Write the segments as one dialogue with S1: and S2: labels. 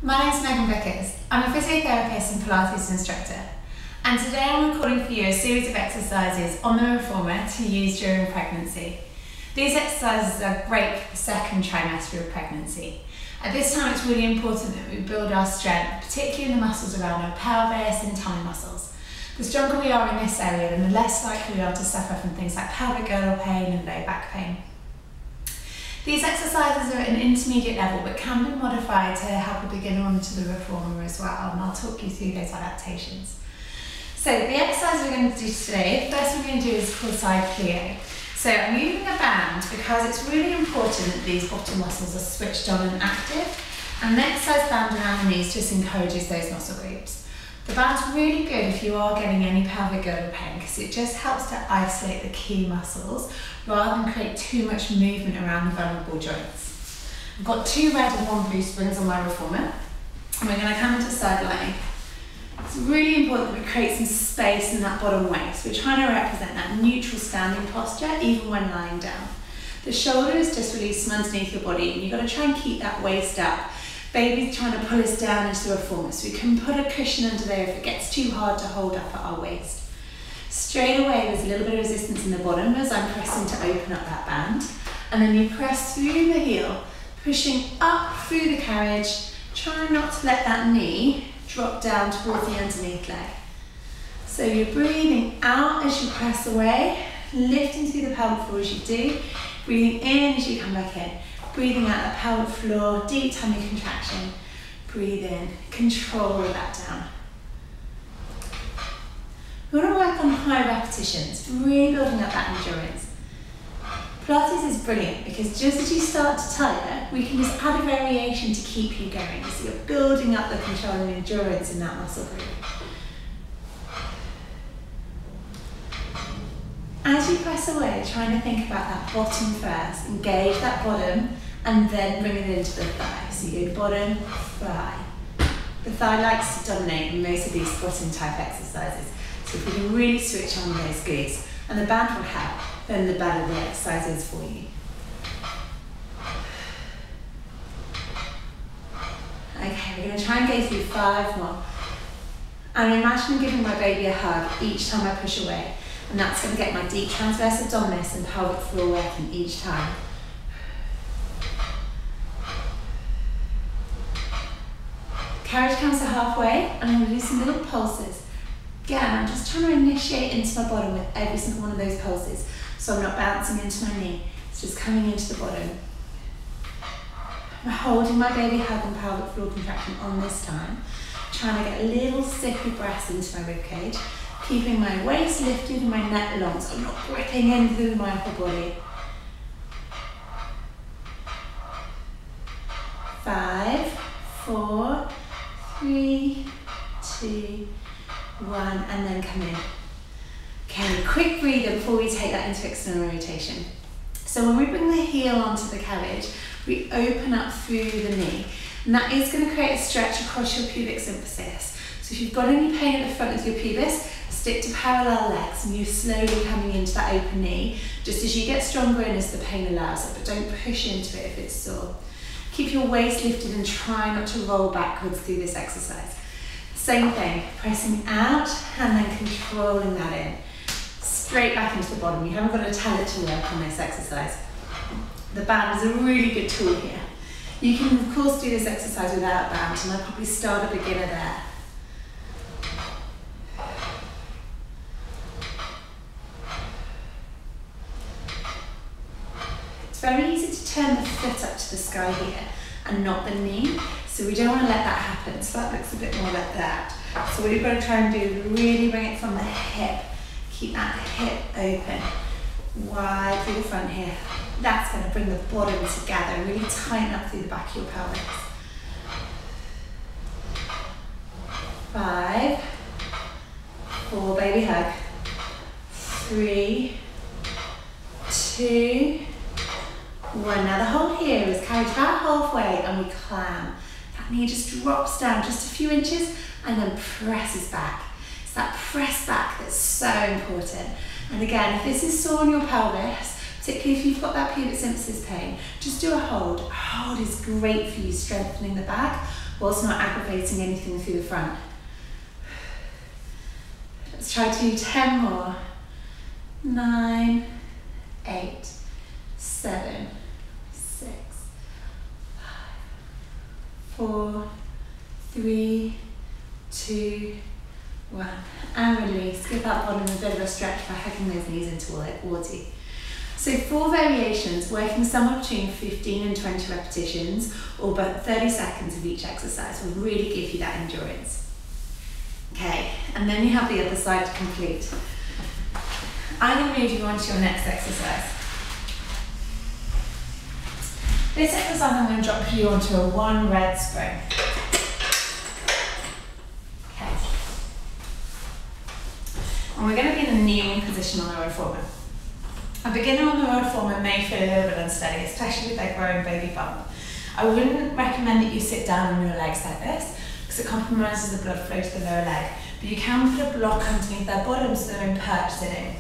S1: My name is Megan Vickers. I'm a physiotherapist and Pilates instructor, and today I'm recording for you a series of exercises on the reformer to use during pregnancy. These exercises are great for the second trimester of pregnancy. At this time it's really important that we build our strength, particularly in the muscles around our pelvis and tummy muscles. The stronger we are in this area, then the less likely we are to suffer from things like pelvic girdle pain and low back pain. These exercises are at an intermediate level but can be modified to help a beginner onto the reformer as well, and I'll talk you through those adaptations. So the exercise we're going to do today, the first we're going to do is called side plie. So I'm using a band because it's really important that these bottom muscles are switched on and active, and the exercise band around the knees just encourages those muscle groups. The band's really good if you are getting any pelvic girdle pain because it just helps to isolate the key muscles rather than create too much movement around the vulnerable joints. I've got 2 red and 1 blue springs on my reformer, and we're going to come into side lying. It's really important that we create some space in that bottom waist. We're trying to represent that neutral standing posture even when lying down. The shoulder is just released from underneath your body, and you've got to try and keep that waist up. Baby's trying to pull us down into the reformer, so we can put a cushion under there if it gets too hard to hold up at our waist. Straight away there's a little bit of resistance in the bottom as I'm pressing to open up that band, and then you press through the heel, pushing up through the carriage, trying not to let that knee drop down towards the underneath leg. So you're breathing out as you press away, lifting through the pelvic floor as you do, breathing in as you come back in. Breathing out the pelvic floor, deep tummy contraction. Breathe in, control that down. We want to work on high repetitions, really building up that endurance. Pilates is brilliant because just as you start to tire, we can just add a variation to keep you going. So you're building up the control and endurance in that muscle group. As you press away, trying to think about that bottom first, engage that bottom, and then bring it into the thigh. So you go bottom, thigh. The thigh likes to dominate in most of these squatting type exercises. So if we can really switch on those glutes, and the band will help, then the better the exercise is for you. Okay, we're going to try and go through 5 more. And imagine giving my baby a hug each time I push away. And that's going to get my deep transverse abdominis and pelvic floor working each time. Carriage comes to halfway, and I'm going to do some little pulses. Again, I'm just trying to initiate into my bottom with every single one of those pulses, so I'm not bouncing into my knee. It's just coming into the bottom. I'm holding my baby hug and pelvic floor contraction on this time, trying to get a little sippy breath into my ribcage, keeping my waist lifted and my neck long, so I'm not gripping in through my upper body. 5, 4, 3, 2, 1, and then come in. Okay, quick breather before we take that into external rotation. So when we bring the heel onto the carriage, we open up through the knee, and that is going to create a stretch across your pubic symphysis. So if you've got any pain at the front of your pubis, stick to parallel legs, and you're slowly coming into that open knee, just as you get stronger and as the pain allows it, but don't push into it if it's sore. Keep your waist lifted and try not to roll backwards through this exercise. Same thing, pressing out and then controlling that in. Straight back into the bottom. You haven't got to tell it to work on this exercise. The band is a really good tool here. You can of course do this exercise without a band, and I'd probably start a beginner there. It's very easy to turn the foot up to the sky here and not the knee, so we don't want to let that happen. So that looks a bit more like that. So what you've got to try and do is really bring it from the hip. Keep that hip open, wide through the front here. That's going to bring the bottom together and really tighten up through the back of your pelvis. 5, 4, baby hug. 3, 2, 1. Now the hold here is carriage about halfway and we clam. That knee just drops down just a few inches and then presses back. It's that press back that's so important. And again, if this is sore on your pelvis, particularly if you've got that pubic symphysis pain, just do a hold. A hold is great for you strengthening the back whilst not aggravating anything through the front. Let's try to do 10 more. 9, 8, 7, 6, 5, 4, 3, 2, 1. And release. Give that bottom a bit of a stretch by hugging those knees into water. So 4 variations, working somewhere between 15 and 20 repetitions, or about 30 seconds of each exercise will really give you that endurance. Okay, and then you have the other side to complete. I'm going to move you on to your next exercise. This exercise I'm going to drop you onto a 1 red spring. Okay. And we're going to be in a kneeling position on the reformer. A beginner on the reformer may feel a little bit unsteady, especially with their growing baby bump. I wouldn't recommend that you sit down on your legs like this, because it compromises the blood flow to the lower leg, but you can put a block underneath their bottom so they're in perch sitting.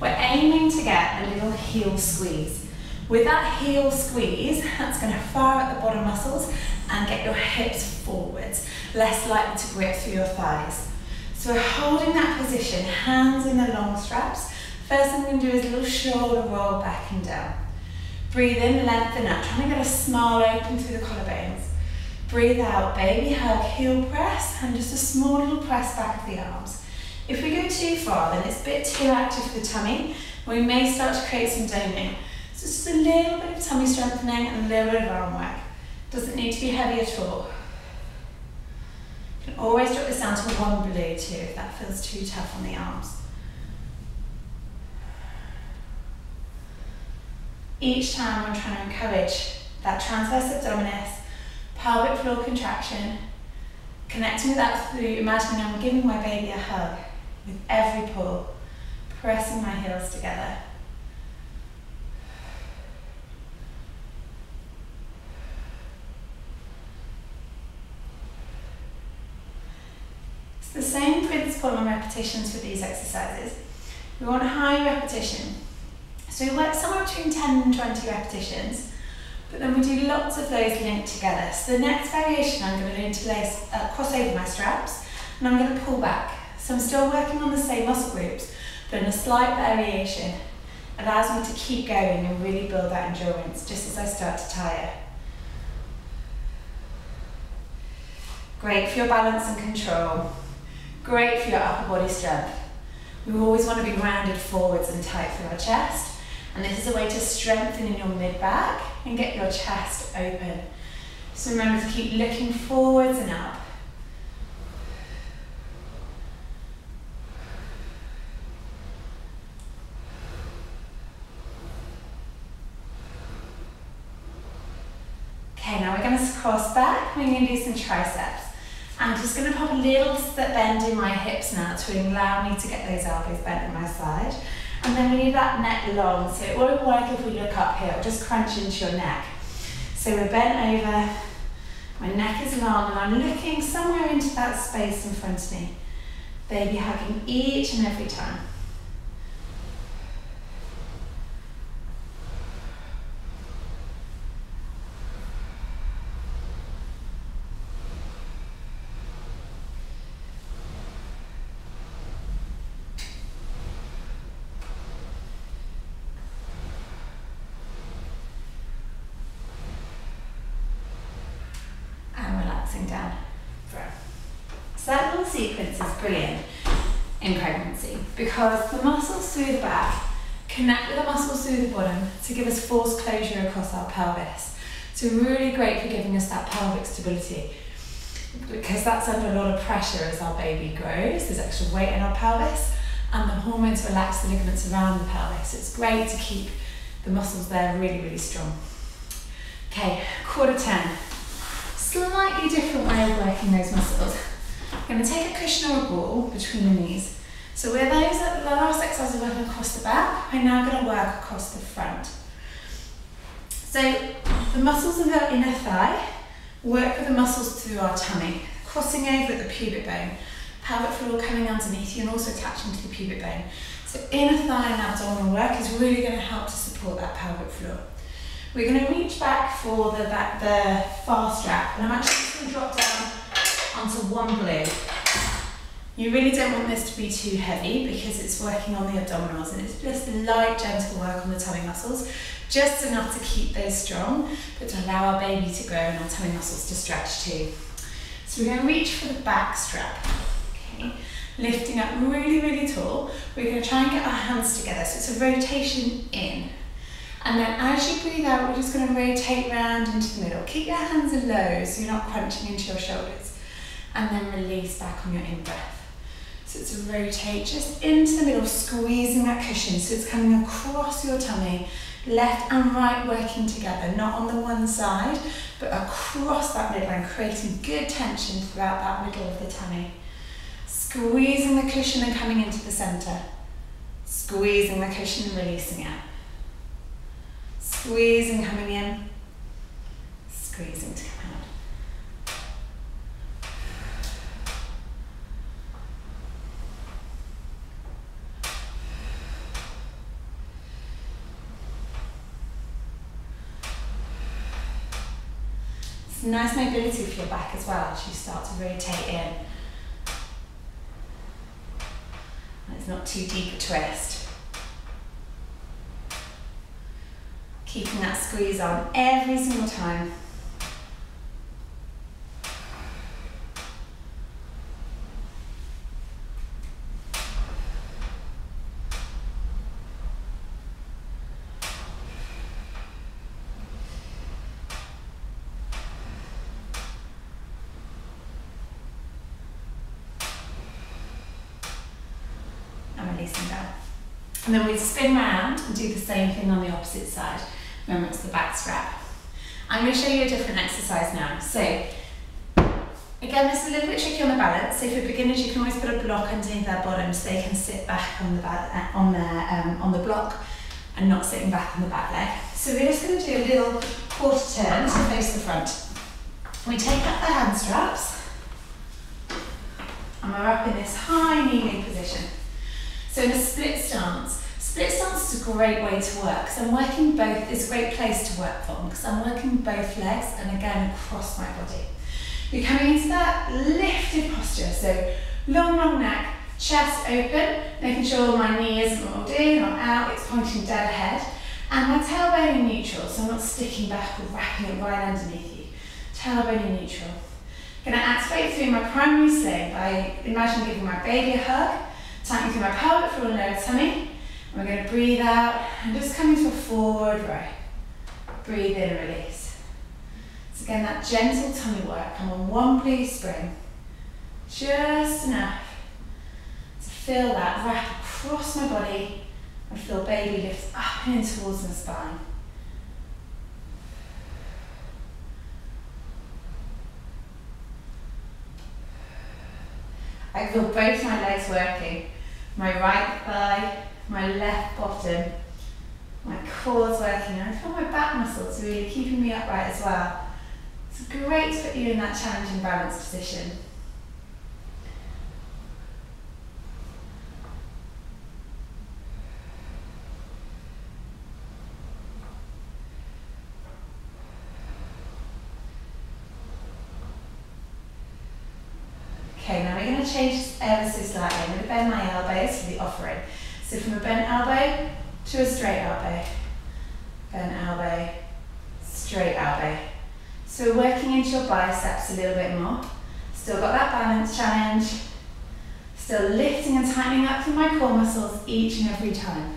S1: We're aiming to get a little heel squeeze. With that heel squeeze, that's going to fire at the bottom muscles and get your hips forwards, less likely to grip through your thighs. So we're holding that position, hands in the long straps. First thing we're going to do is a little shoulder roll back and down. Breathe in, lengthen up, trying to get a smile open through the collarbones. Breathe out, baby hug, heel press, and just a small little press back of the arms. If we go too far, then it's a bit too active for the tummy. We may start to create some doming. So just a little bit of tummy strengthening and a little bit of arm work. Doesn't need to be heavy at all. You can always drop this down to 1 below 2 if that feels too tough on the arms. Each time I'm trying to encourage that transverse abdominis, pelvic floor contraction, connecting with that through imagining I'm giving my baby a hug with every pull, pressing my heels together. It's the same principle on repetitions for these exercises. We want a high repetition. So we work somewhere between 10 and 20 repetitions, but then we do lots of those linked together. So the next variation I'm going to interlace, cross over my straps, and I'm going to pull back. So I'm still working on the same muscle groups, but in a slight variation, allows me to keep going and really build that endurance just as I start to tire. Great for your balance and control. Great for your upper body strength. We always want to be rounded forwards and tight through our chest. And this is a way to strengthen in your mid-back and get your chest open. So remember to keep looking forwards and up. Okay, now we're going to cross back. We're going to do some triceps. I'm just going to pop a little bend in my hips now to allow me to get those elbows bent at my side. And then we need that neck long, so it won't work if we look uphill, just crunch into your neck. So we're bent over, my neck is long, and I'm looking somewhere into that space in front of me. Baby hugging each and every time. Down. So that little sequence is brilliant in pregnancy because the muscles through the back connect with the muscles through the bottom to give us force closure across our pelvis. So really great for giving us that pelvic stability because that's under a lot of pressure as our baby grows. There's extra weight in our pelvis and the hormones relax the ligaments around the pelvis. It's great to keep the muscles there really, really strong. Okay, quarter 10. Slightly different way of working those muscles. I'm going to take a cushion or a ball between the knees. So where those at the last exercise are working across the back, we're now going to work across the front. So the muscles of the inner thigh work with the muscles through our tummy, crossing over at the pubic bone, pelvic floor coming underneath you and also attaching to the pubic bone. So inner thigh and abdominal work is really going to help to support that pelvic floor. We're going to reach back for the far strap, and I'm actually just going to drop onto one balloon. You really don't want this to be too heavy because it's working on the abdominals, and it's just light, gentle work on the tummy muscles, just enough to keep those strong, but to allow our baby to grow and our tummy muscles to stretch too. So we're going to reach for the back strap, okay? Lifting up really, really tall. We're going to try and get our hands together, so it's a rotation in. And then as you breathe out, we're just going to rotate round into the middle. Keep your hands low so you're not crunching into your shoulders. And then release back on your in-breath. So it's a rotate just into the middle, squeezing that cushion. So it's coming across your tummy, left and right working together, not on the one side, but across that midline, creating good tension throughout that middle of the tummy. Squeezing the cushion and coming into the center. Squeezing the cushion and releasing it. Squeezing, coming in. Squeezing to come out. It's nice mobility for your back as well as you start to rotate in. And it's not too deep a twist. Keeping that squeeze on every single time. Releasing down. And then we spin round and do the same thing on the opposite side. Remember, it's the back strap. I'm going to show you a different exercise now. So, again, this is a little bit tricky on the balance. So for beginners, you can always put a block underneath their bottom so they can sit back on the block and not sitting back on the back leg. So we're just going to do a little quarter turn to face the front. We take up the hand straps and we're up in this high kneeling position. So in a split stance is a great way to work because I'm working both, it's a great place to work from because I'm working both legs and again across my body. You're coming into that lifted posture, so long neck, chest open, making sure my knee isn't rolled in or out, it's pointing dead ahead, and my tailbone in neutral, so I'm not sticking back or wrapping it right underneath you. Tailbone in neutral. I'm going to activate through my primary sling by imagine giving my baby a hug, tightening through my pelvic floor and lower tummy. And we're going to breathe out and just come into a forward row. Breathe in and release. So again, that gentle tummy work. Come on, one blue spring. Just enough to feel that wrap across my body and feel baby lift up and in towards the spine. I feel both my legs working. My right thigh, my left bottom, my core's working, and I feel my back muscles really keeping me upright as well. It's great to put you in that challenging balance position. Okay, now we're going to change this ever so slightly. I'm going to bend my elbows for the offering. So from a bent elbow to a straight elbow. Bent elbow, straight elbow. So we're working into your biceps a little bit more. Still got that balance challenge. Still lifting and tightening up through my core muscles each and every time.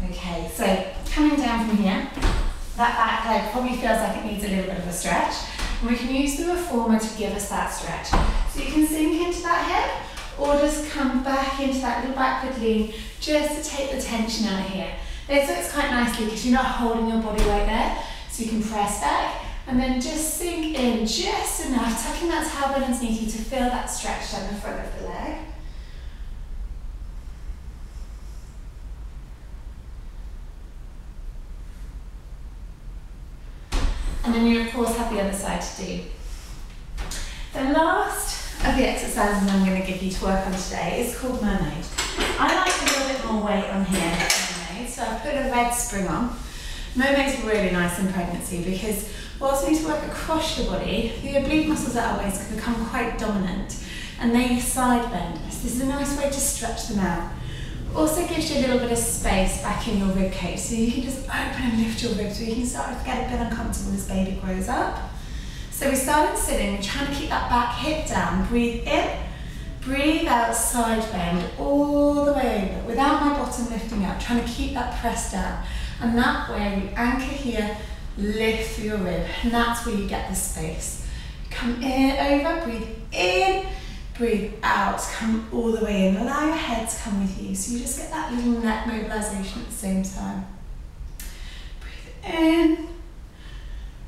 S1: Okay, so coming down from here, that back leg probably feels like it needs a little bit of a stretch. And we can use the reformer to give us that stretch. So you can sink into that hip or just come back into that little backward lean just to take the tension out of here. This works quite nicely because you're not holding your body weight there. So you can press back and then just sink in just enough, tucking that tailbone underneath you to feel that stretch down the front of the leg. And then you of course have the other side to do. The last of the exercises I'm going to give you to work on today is called mermaid. I like a little bit more weight on here than mermaid, so I've put a red spring on. Mermaid's really nice in pregnancy because whilst we need to work across your body, the oblique muscles at our waist can become quite dominant and they side bend. So this is a nice way to stretch them out. Also gives you a little bit of space back in your rib cage, so you can just open and lift your ribs so you can start to get a bit uncomfortable as baby grows up. So we start in sitting, we're trying to keep that back hip down. Breathe in, breathe out, side bend all the way over without my bottom lifting up, trying to keep that pressed down. And that way we anchor here, lift through your rib, and that's where you get the space. Come in, over, breathe in, breathe out, come all the way in. Allow your head to come with you, so you just get that little neck mobilization at the same time. Breathe in,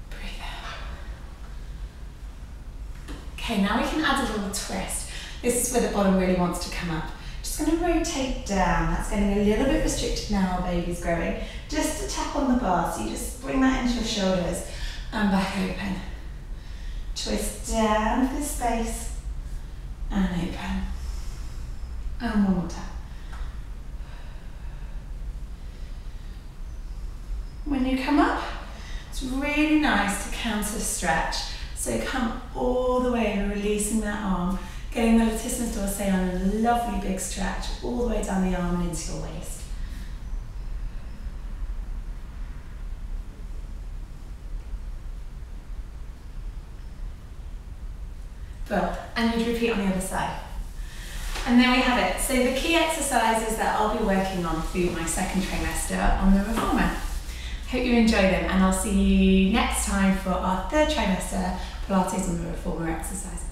S1: breathe out. Okay, now we can add a little twist. This is where the bottom really wants to come up. Just going to rotate down. That's getting a little bit restricted now our baby's growing. Just to tap on the bar, so you just bring that into your shoulders and back open. Twist down for space and open. And one more time. When you come up, it's really nice to counter stretch. So come all the way and releasing that arm. Getting the latissimus dorsi on a lovely big stretch all the way down the arm and into your waist. Well, and you'd repeat on the other side. And there we have it. So the key exercises that I'll be working on through my second trimester on the reformer. Hope you enjoy them, and I'll see you next time for our third trimester Pilates on the reformer exercises.